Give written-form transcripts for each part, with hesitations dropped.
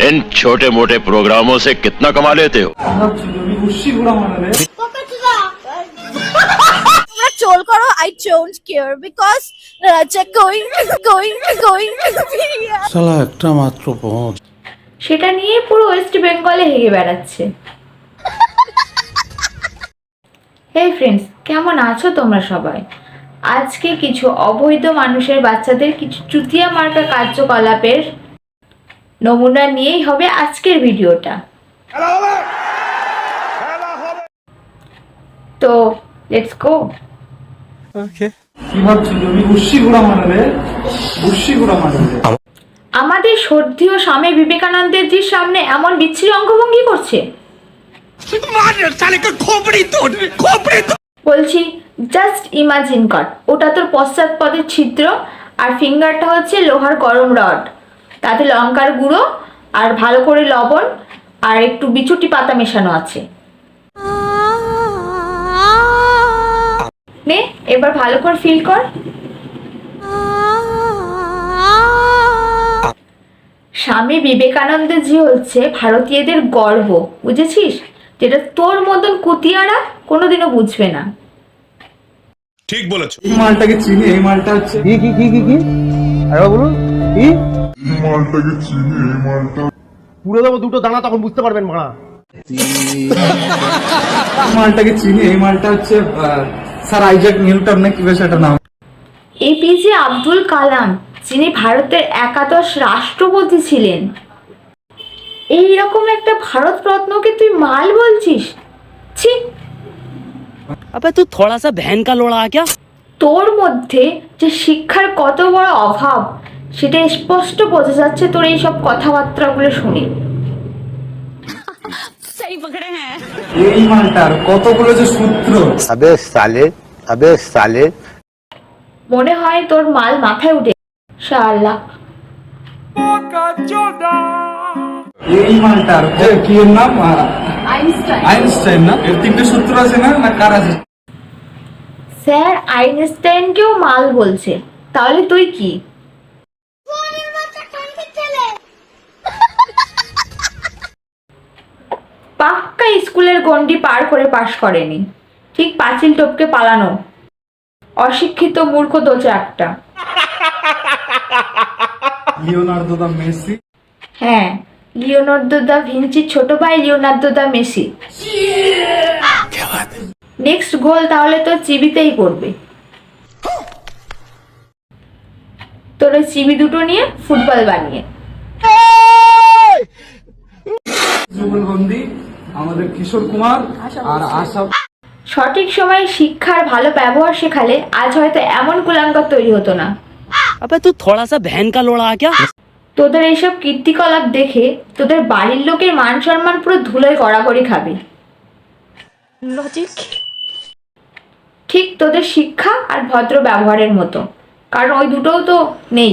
इन छोटे मोटे प्रोग्रामों से कितना कमा लेते हो? troll karo, I don't care because going শালা একটা মাত্র পথ সেটা নিয়ে পুরো ওয়েস্ট বেঙ্গলে হেগে বেড়াচ্ছে। হে ফ্রেন্ডস, কেমন আছো তোমরা সবাই? আজকে কিছু অবৈধ মানুষের বাচ্চাদের কিছু চুতিয়া মার্কা কার্যকলাপের নমুনা নিয়েই হবে আজকের ভিডিওটা। তো লেটস গো। আমাদের শ্রদ্ধেয় স্বামী বিবেকানন্দের জি সামনে এমন বিচ্ছিরি অঙ্গভঙ্গি করছে, বলছি জাস্ট ইমাজিন কর, ওটা তোর পশ্চাৎপদের ছিদ্র আর ফিঙ্গারটা হচ্ছে লোহার গরম রড, তাতে লঙ্কার গুঁড়ো আর ভালো করে লবণ আর একটু বিছুটি পাতা মেশানো আছে। নে এবার ভালো করে ফিল কর। স্বামী বিবেকানন্দ জি হচ্ছে ভারতীয়দের গর্ব, বুঝেছিস? যেটা তোর মতন কুতিয়ারা কোনোদিনও বুঝবে না। ঠিক বলেছো। এই মালটাকে চিনি, এই মালটা হচ্ছে কি আরে বলুন কি এই মালটাকে চিনি, এই মালটা পুরো দেবো দুটো দানা, তখন বুঝতে পারবেন মারা। এই মালটাকে চিনি, এই মালটা হচ্ছে স্যার আইজাক নিউটন না কি বেশ একটা নাম। এপিজে আব্দুল কালাম, যিনি ভারতের একাদশ রাষ্ট্রপতি ছিলেন। এইরকম একটা ভারত রত্নকে তুই মাল বলছিস? ছি। अबे तू थोड़ा सा बहन का लोड़ा क्या? তোর মধ্যে যে শিক্ষার কত বড় অভাব সেটা স্পষ্ট বোঝা যাচ্ছে তোর এইসব কথাবার্তাগুলো শুনে। এই মালটার কতগুলো যে সূত্র। আবে সালে মনে হয় তোর মাল মাথায় উঠে। শালা এই মালটার কি এর নাম? আইনস্টাইন না? এর তিনটে সূত্র আছে না? না কার আছে? স্যার আইনস্টাইনকেও মাল বলছে, তাহলে তুই কি? পাক্কা স্কুলের গন্ডি পার করে পাশ করেনি, ঠিক পাঁচিল টপকে পালানো অশিক্ষিত মূর্খ দোচে একটা। Leonardo da Messi. হ্যাঁ, লিওনার্দো দা ভিঞ্চির ছোট ভাই লিওনার্দো দা মেসি। নেক্সট গোল তাহলে তো চিবিতেই পড়বে। তোর ওই চিবি দুটো নিয়ে ফুটবল বানিয়ে। যুগলবন্দি আমাদের কিশোর কুমার আর আশা। সঠিক সময়ে শিক্ষার ভালো ব্যবহার শেখালে আজ হয়তো এমন কুলাঙ্গার তৈরি হতো না। अबे तू थोड़ा सा बहन का लोड़ा क्या? তোদের এইসব কীর্তিকলাপ দেখে তোদের বাড়ির লোকের মান সম্মান পুরো ধুলোয় গড়াগড়ি খাবে। লজিক ঠিক তোদের শিক্ষা আর ভদ্র ব্যবহারের মতো, কারণ ওই দুটোও তো নেই।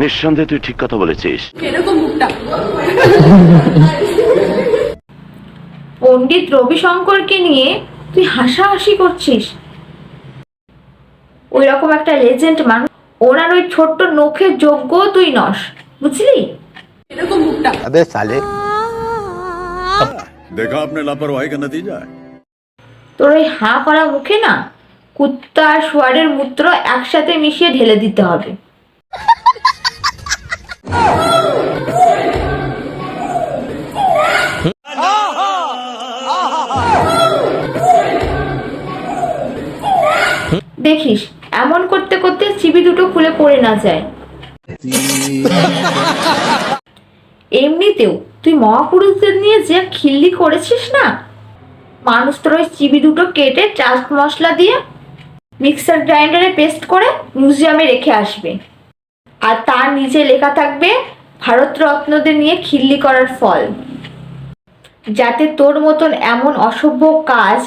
নিঃসন্দেহে তুই ঠিক কথা বলেছিস। পণ্ডিত রবিশঙ্করকে নিয়ে তুই হাসাহাসি করছিস। ওই রকম একটা লেজেন্ড মানুষ, ওনার ওই ছোট্ট নখের যোগ্য তুই নস, বুঝলি? আবে সালে देखा आपने लापरवाही का नतीजा है। তোর ওই হাঁ করা মুখে না কুত্তা আর শুয়ারের মূত্র একসাথে মিশিয়ে ঢেলে দিতে হবে। দেখিস এমন করতে করতে চিবি দুটো খুলে পড়ে না যায়। এমনিতেও তুই মহাপুরুষদের নিয়ে যে খিল্লি করেছিস না, মানুষ তোর ওই চিবি দুটো কেটে চাট মশলা দিয়ে মিক্সার গ্রাইন্ডারে পেস্ট করে মিউজিয়ামে রেখে আসবে, আর তার নিচে লেখা থাকবে ভারত রত্নদের নিয়ে খিল্লি করার ফল, যাতে তোর মতন এমন অসভ্য কাজ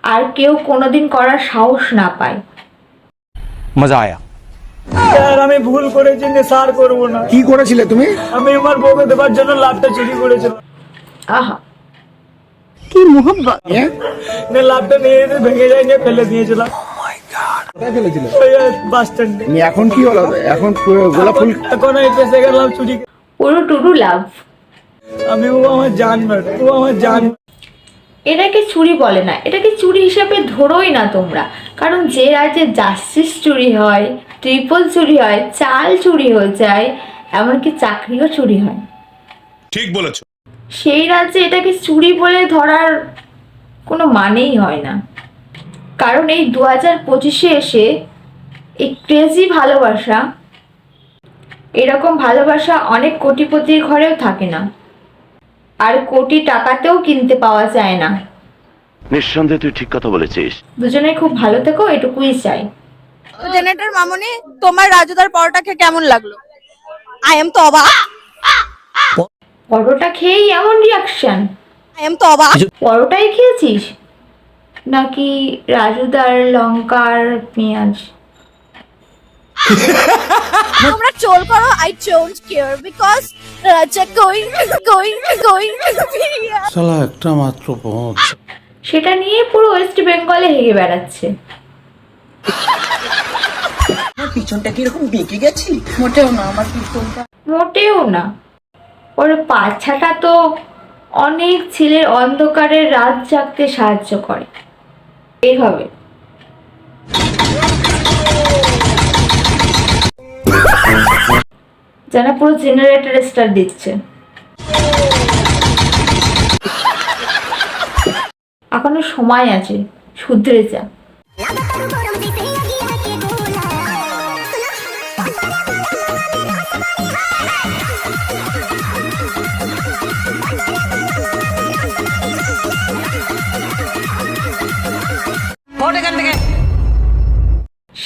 আর কেউ কোনোদিন করার সাহস না পায়। মজা আয়া স্যার আমি ভুল করেছি, নেশার করবো না। কি করেছিলে তুমি? আমি আমার বউকে দেবার জন্য লাভটা চুরি করেছিলাম। আহা, না লাভটা নিয়ে এসে ভেঙে যায় নিয়ে ফেলে দিয়েছিলাম কোথায় ফেলেছিলে? ওই বাস স্ট্যান্ডে। এখন কি হলো? এখন গোলাপ ফুল এখন আমি পেশে গেলাম চুরি। পুরো টুরু লাভ। আমি ও আমার জান ম্যাডাম, ও আমার জান। এটাকে চুরি বলে না, এটাকে চুরি হিসেবে ধরোই না তোমরা। কারণ যে রাজ্যে জাস্টিস চুরি হয়, ট্রিপল চুরি হয়, চাল চুরি হয়ে যায়, এমনকি চাকরিও চুরি হয়, ঠিক বলেছো। সেই রাজ্যে এটাকে চুরি বলে ধরার কোনো মানেই হয় না। কারণ এই 2025-এ এসে এই ক্রেজি ভালোবাসা, এরকম ভালোবাসা অনেক কোটিপতির ঘরেও থাকে না, আর কোটি টাকাতেও কিনতে পাওয়া যায় না। নিঃসন্দেহে তুই ঠিক কথা বলেছিস। দুজনে খুব ভালো থেকো, এটুকুই চাই। জেনারেটর মামুনি, তোমার রাজুদার পরোটা খেয়ে কেমন লাগলো? আই এম তো অবাক, পরোটা খেয়েই এমন রিয়াকশন? আই এম তো অবাক। পরোটাই খেয়েছিস নাকি রাজুদার লঙ্কার পেঁয়াজ? তোমরা ট্রোল করো, আই ডোন্ট কেয়ার বিকজ রাজা গোইং শালা একটা মাত্র পথ। সেটা নিয়ে পুরো ওয়েস্ট বেঙ্গলে হেগে বেড়াচ্ছে। পিছনটা কি এরকম বেঁকে গেছি? মোটেও না, আমার পিছনটা মোটেও না। ওর পাছাটা তো অনেক ছেলের অন্ধকারের রাত জাগতে সাহায্য করে। এইভাবে যেন পুরো জেনারেটর স্টার দিচ্ছে। এখনো সময় আছে, শুধরে যা।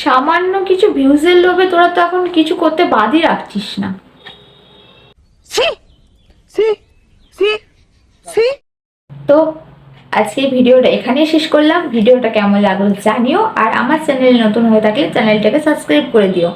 সামান্য কিছু ভিউজের লোভে তোরা তো এখন কিছু করতে বাদই রাখছিস না। তো আজকে ভিডিওটা এখানেই শেষ করলাম। ভিডিওটা কেমন লাগলো জানিও, আর আমার চ্যানেল নতুন হয়ে থাকলে চ্যানেলটাকে সাবস্ক্রাইব করে দিও।